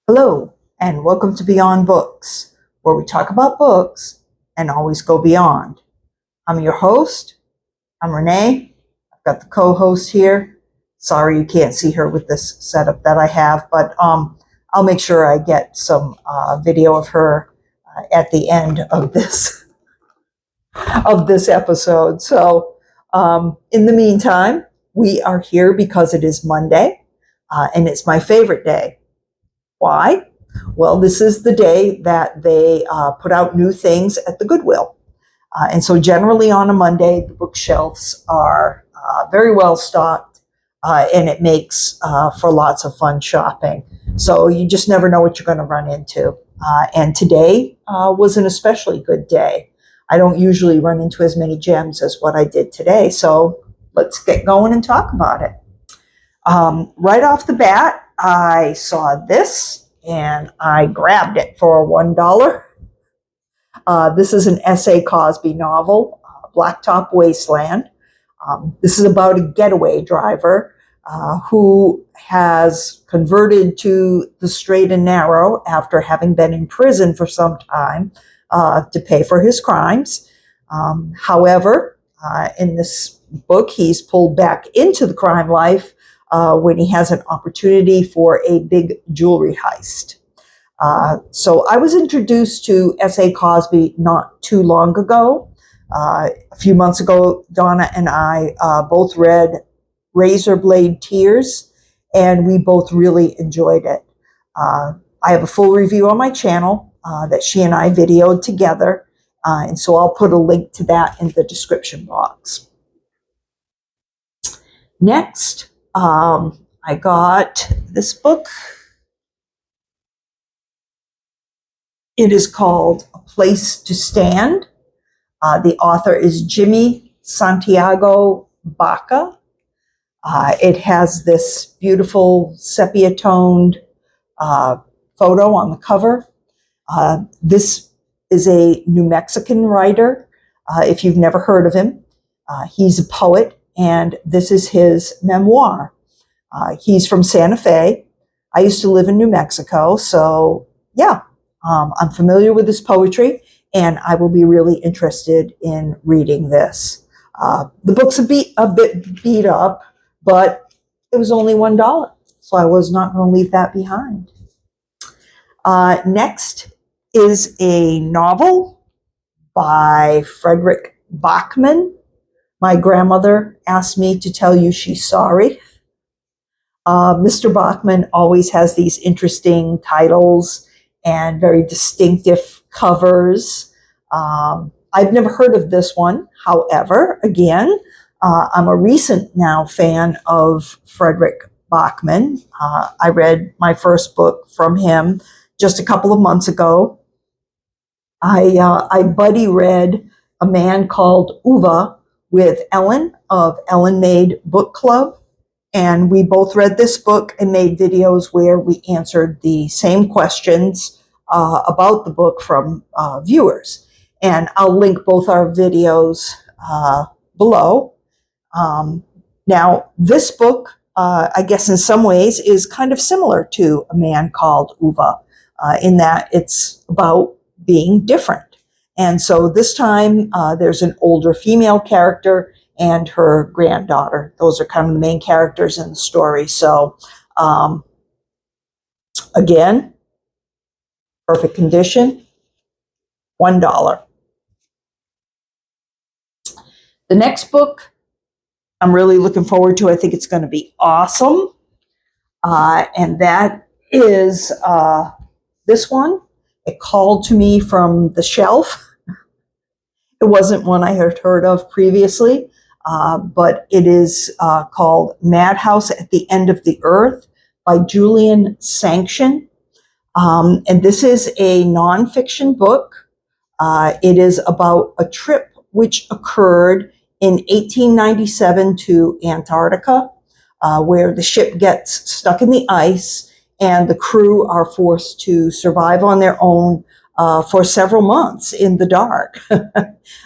Hello, and welcome to Beyond Books, where we talk about books and always go beyond. I'm your host. I'm Renee. I've got the co-host here. Sorry you can't see her with this setup that I have, but I'll make sure I get some video of her at the end of this episode. So, in the meantime, we are here because it is Monday, and it's my favorite day. Why? Well, this is the day that they put out new things at the Goodwill. And so generally on a Monday, the bookshelves are very well stocked, and it makes for lots of fun shopping. So you just never know what you're going to run into. And today was an especially good day. I don't usually run into as many gems as what I did today. So let's get going and talk about it. Right off the bat, I saw this and I grabbed it for $1. This is an S.A. Cosby novel, Blacktop, Wasteland. This is about a getaway driver who has converted to the straight and narrow after having been in prison for some time to pay for his crimes. However, in this book, he's pulled back into the crime life when he has an opportunity for a big jewelry heist. So I was introduced to S.A. Cosby not too long ago. A few months ago, Donna and I both read Razor Blade Tears, and we both really enjoyed it. I have a full review on my channel that she and I videoed together, and so I'll put a link to that in the description box. Next, I got this book. It is called A Place to Stand. The author is Jimmy Santiago Baca. It has this beautiful sepia-toned photo on the cover. This is a New Mexican writer. If you've never heard of him, he's a poet, and this is his memoir. He's from Santa Fe. I used to live in New Mexico, so yeah, I'm familiar with his poetry, and I will be really interested in reading this. The book's a bit beat up, but it was only $1, so I was not going to leave that behind. Next is a novel by Fredrik Backman. My grandmother asked me to tell you she's sorry. Mr. Backman always has these interesting titles and very distinctive covers. I've never heard of this one. However, again, I'm a recent now fan of Fredrik Backman. I read my first book from him just a couple of months ago. I buddy read A Man Called Uva with Ellen of Ellen Made Book Club. And we both read this book and made videos where we answered the same questions about the book from viewers. And I'll link both our videos below. Now, this book, I guess in some ways, is kind of similar to A Man Called Uva in that it's about being different. And so this time there's an older female character and her granddaughter. Those are kind of the main characters in the story. So, again, perfect condition, $1. The next book I'm really looking forward to. I think it's going to be awesome. And that is this one, It Called to Me from the Shelf. It wasn't one I had heard of previously. But it is called Madhouse at the End of the Earth by Julian Sancton. And this is a nonfiction book. It is about a trip which occurred in 1897 to Antarctica, where the ship gets stuck in the ice and the crew are forced to survive on their own for several months in the dark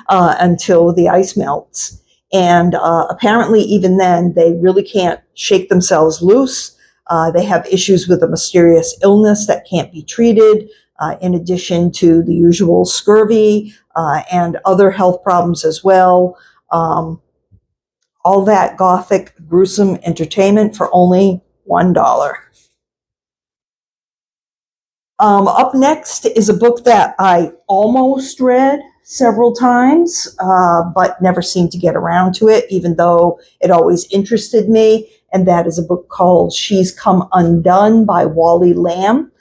until the ice melts. And apparently, even then, they really can't shake themselves loose. They have issues with a mysterious illness that can't be treated, in addition to the usual scurvy and other health problems as well. All that gothic, gruesome entertainment for only $1. Up next is a book that I almost read several times, but never seemed to get around to it, even though it always interested me. And that is a book called She's Come Undone by Wally Lamb.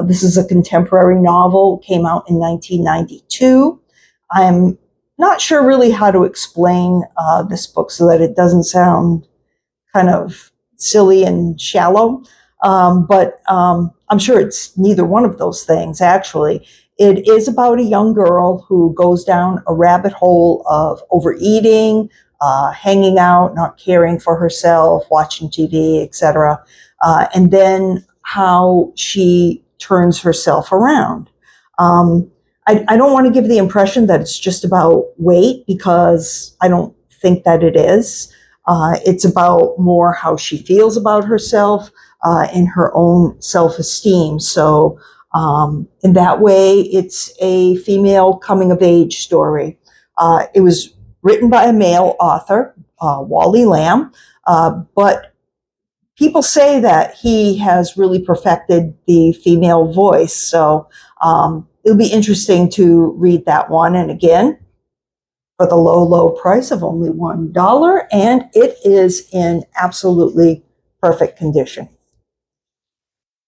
This is a contemporary novel, came out in 1992. I'm not sure really how to explain this book so that it doesn't sound kind of silly and shallow. But I'm sure it's neither one of those things, actually. It is about a young girl who goes down a rabbit hole of overeating, hanging out, not caring for herself, watching TV, etc. And then how she turns herself around. I don't want to give the impression that it's just about weight, because I don't think that it is. It's about more how she feels about herself and her own self-esteem. So in that way, it's a female coming-of-age story. It was written by a male author, Wally Lamb, but people say that he has really perfected the female voice. So it'll be interesting to read that one. And again, for the low, low price of only $1, and it is in absolutely perfect condition.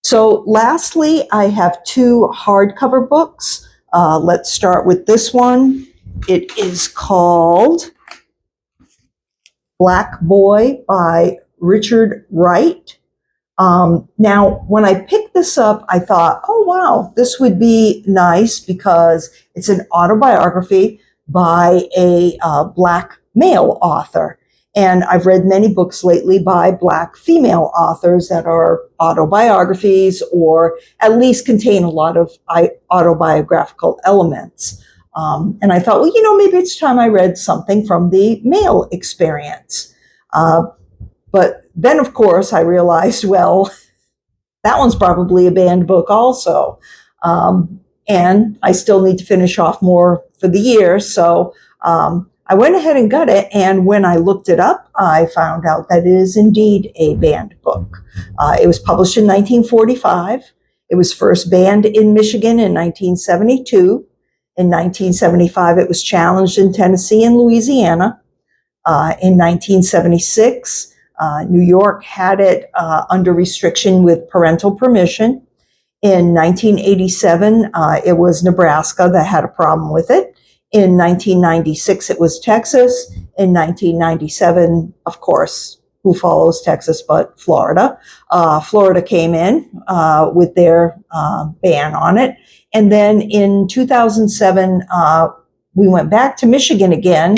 So lastly, I have 2 hardcover books. Let's start with this one. It is called Black Boy by Richard Wright. Now, when I picked this up, I thought, oh, wow, this would be nice because it's an autobiography by a Black male author. And I've read many books lately by Black female authors that are autobiographies or at least contain a lot of autobiographical elements. And I thought, well, maybe it's time I read something from the male experience. But then, of course, I realized, well, that one's probably a banned book also. And I still need to finish off more for the year. So I went ahead and got it. And when I looked it up, I found out that it is indeed a banned book. It was published in 1945. It was first banned in Michigan in 1972. In 1975, it was challenged in Tennessee and Louisiana. In 1976, New York had it under restriction with parental permission. In 1987, it was Nebraska that had a problem with it. In 1996, it was Texas. In 1997, of course, who follows Texas but Florida? Florida came in with their ban on it. And then in 2007, we went back to Michigan again,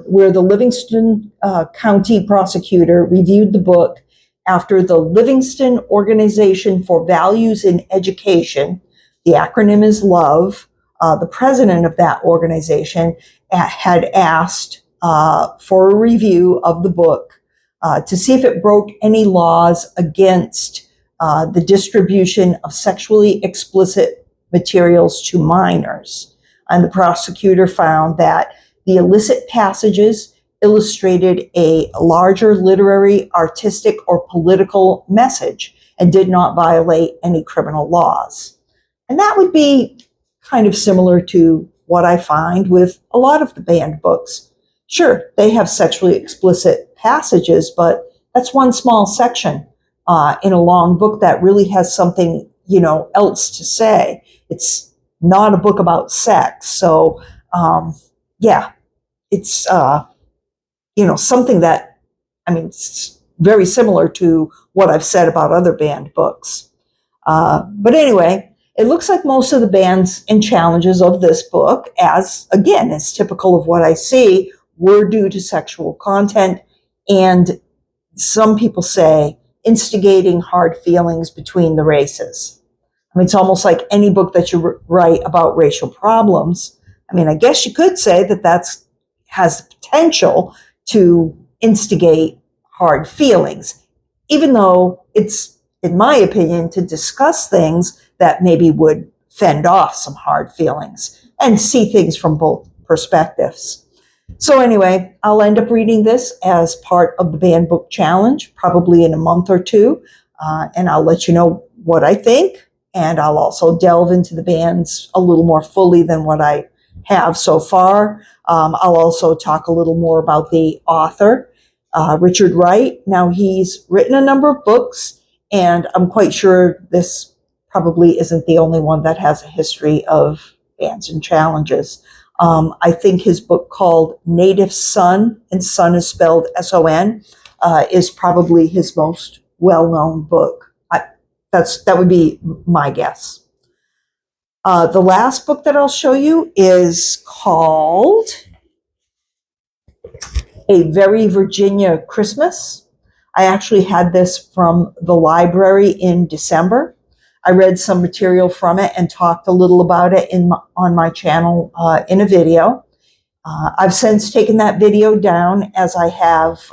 where the Livingston County prosecutor reviewed the book after the Livingston Organization for Values in Education, the acronym is LOVE, the president of that organization had asked for a review of the book to see if it broke any laws against the distribution of sexually explicit materials to minors. And the prosecutor found that the illicit passages illustrated a larger literary, artistic, or political message and did not violate any criminal laws. And that would be kind of similar to what I find with a lot of the banned books. Sure, they have sexually explicit passages, but that's one small section in a long book that really has something, else to say. It's not a book about sex. So, it's, something that, it's very similar to what I've said about other banned books. But anyway, it looks like most of the bans and challenges of this book, as again, is typical of what I see, were due to sexual content and some people say instigating hard feelings between the races. It's almost like any book that you write about racial problems. I guess you could say that has the potential to instigate hard feelings, even though it's, in my opinion, to discuss things that maybe would fend off some hard feelings and see things from both perspectives. So anyway, I'll end up reading this as part of the banned book challenge, probably in a month or two, and I'll let you know what I think, and I'll also delve into the bands a little more fully than what I have so far. I'll also talk a little more about the author, Richard Wright. Now, he's written a number of books, and I'm quite sure this probably isn't the only one that has a history of bans and challenges. I think his book called Native Son, and son is spelled S-O-N, is probably his most well-known book. That would be my guess. The last book that I'll show you is called A Very Virginia Christmas. I actually had this from the library in December. I read some material from it and talked a little about it on my channel in a video. I've since taken that video down, as I have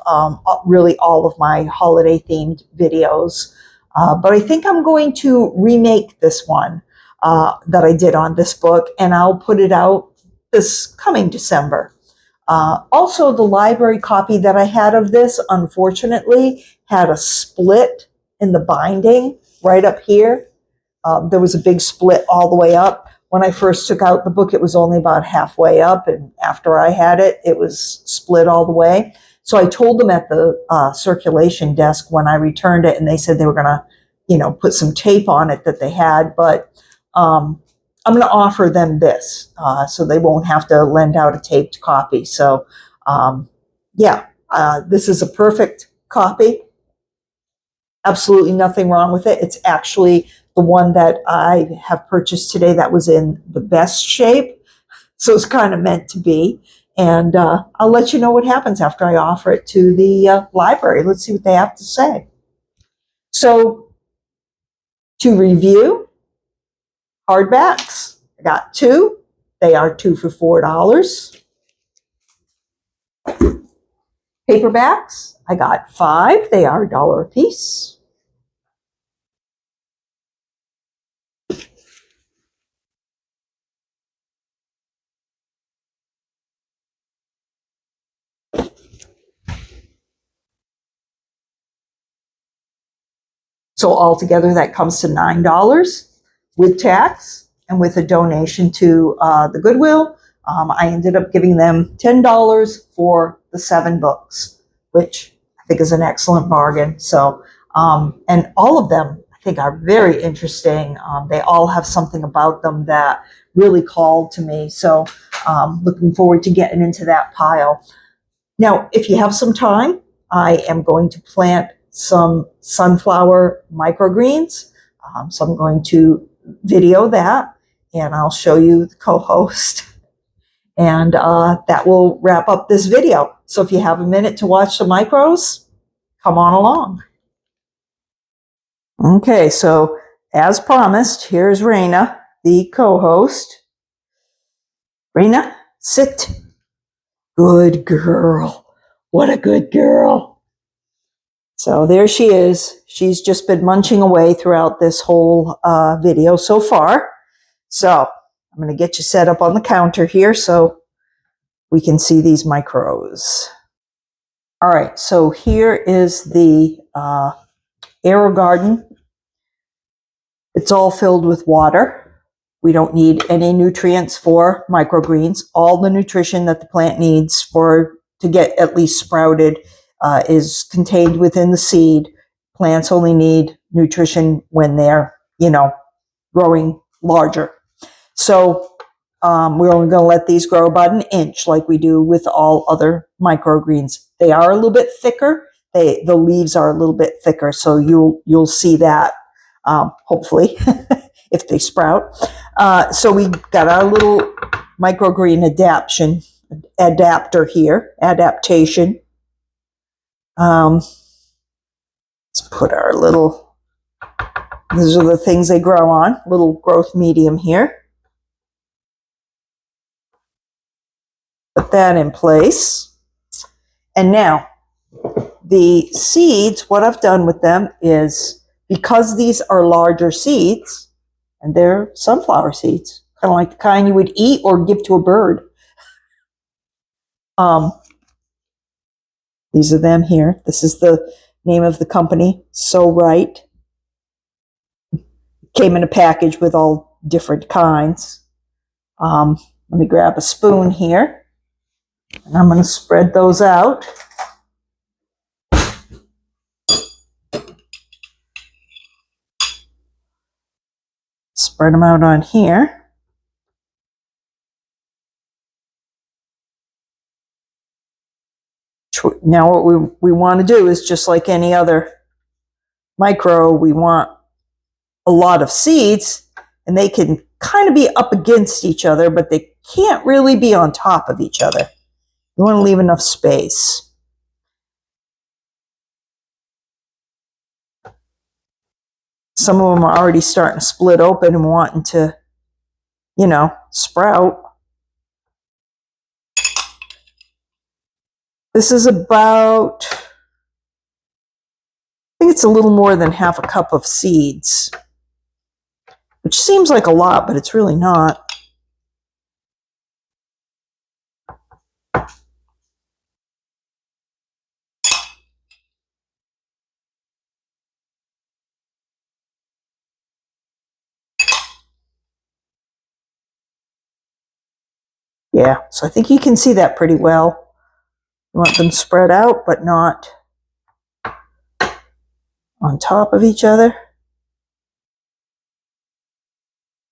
really all of my holiday-themed videos. But I think I'm going to remake this one that I did on this book, and I'll put it out this coming December. Also, the library copy that I had of this, unfortunately, had a split in the binding right up here. There was a big split all the way up. When I first took out the book, it was only about halfway up, and after I had it, it was split all the way. So I told them at the circulation desk when I returned it, and they said they were going to, put some tape on it that they had, but I'm going to offer them this, so they won't have to lend out a taped copy. So, this is a perfect copy. Absolutely nothing wrong with it. It's actually the one that I have purchased today that was in the best shape. So it's kind of meant to be. And I'll let you know what happens after I offer it to the library. Let's see what they have to say. So to review, hardbacks, I got 2. They are 2 for $4. Paperbacks, I got 5. They are $1 a piece. So altogether, that comes to $9 with tax and with a donation to the Goodwill. I ended up giving them $10 for the 7 books, which I think is an excellent bargain. So, and all of them I think are very interesting. They all have something about them that really called to me. So, looking forward to getting into that pile. Now, if you have some time, I am going to plant some sunflower microgreens. So I'm going to video that, and I'll show you the co-host. And that will wrap up this video. So if you have a minute to watch the micros, come on along. Okay, so as promised, here's Raina, the co-host. Raina, sit. Good girl. What a good girl. So there she is. She's just been munching away throughout this whole video so far. So I'm going to get you set up on the counter here so we can see these micros. All right, so here is the Aerogarden. It's all filled with water. We don't need any nutrients for microgreens. All the nutrition that the plant needs to get at least sprouted is contained within the seed. Plants only need nutrition when they're, growing larger. So we're only going to let these grow about an inch like we do with all other microgreens. They are a little bit thicker. The leaves are a little bit thicker, so you'll see that hopefully if they sprout. So we got our little microgreen adaptation here. Let's put our these are the things they grow on, little growth medium here. Put that in place. And now, the seeds, what I've done with them is, because these are larger seeds, and they're sunflower seeds, kind of like the kind you would eat or give to a bird. These are them here. This is the name of the company, So Wright. Came in a package with all different kinds. Let me grab a spoon here, and I'm going to spread those out. Spread them out on here. Now what we want to do is, just like any other micro, we want a lot of seeds, and they can kind of be up against each other, but they can't really be on top of each other. You want to leave enough space. Some of them are already starting to split open and wanting to, you know, sprout. This is about, I think it's a little more than half a cup of seeds, which seems like a lot, but it's really not. Yeah, so I think you can see that pretty well. You want them spread out, but not on top of each other.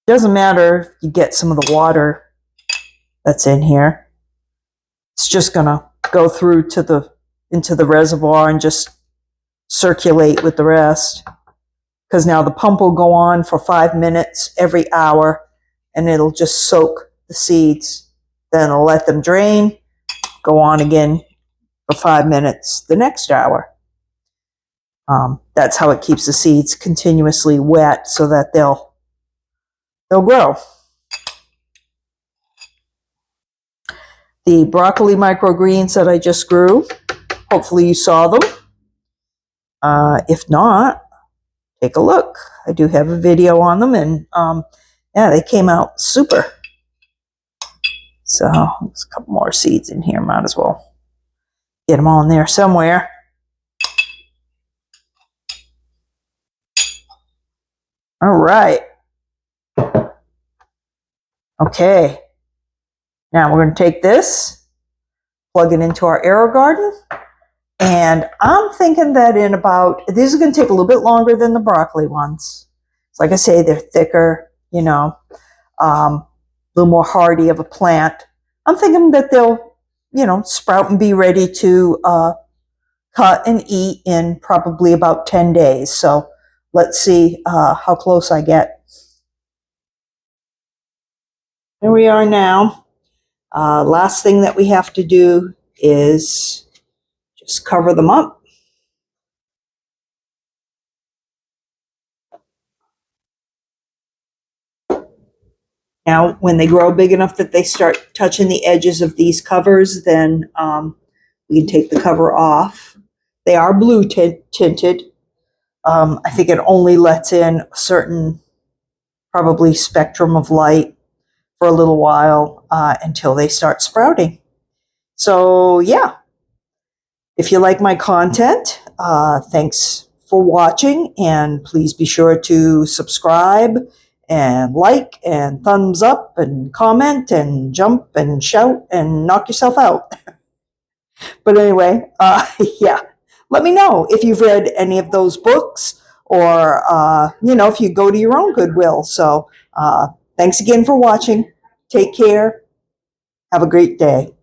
Doesn't matter if you get some of the water that's in here. It's just gonna go through into the reservoir and just circulate with the rest. Because now the pump will go on for 5 minutes every hour, and it'll just soak the seeds. Then I'll let them drain, go on again for 5 minutes the next hour. That's how it keeps the seeds continuously wet so that they'll grow. The broccoli microgreens that I just grew, hopefully you saw them. If not, take a look. I do have a video on them, and yeah, they came out super. So there's a couple more seeds in here. Might as well get them all in there somewhere. All right. Okay. Now we're going to take this, plug it into our Aerogarden, and I'm thinking that in about, these are going to take a little bit longer than the broccoli ones. So like I say, they're thicker, you know, a little more hardy of a plant. I'm thinking that they'll, you know, sprout and be ready to cut and eat in probably about 10 days. So let's see how close I get. Here we are now. Last thing that we have to do is just cover them up. Now, when they grow big enough that they start touching the edges of these covers, then we can take the cover off. They are blue tinted. I think it only lets in a certain, probably, spectrum of light for a little while until they start sprouting. So yeah, if you like my content, thanks for watching, and please be sure to subscribe and like and thumbs up and comment and jump and shout and knock yourself out. But anyway, yeah, let me know if you've read any of those books, or you know, if you go to your own Goodwill. So thanks again for watching. Take care. Have a great day.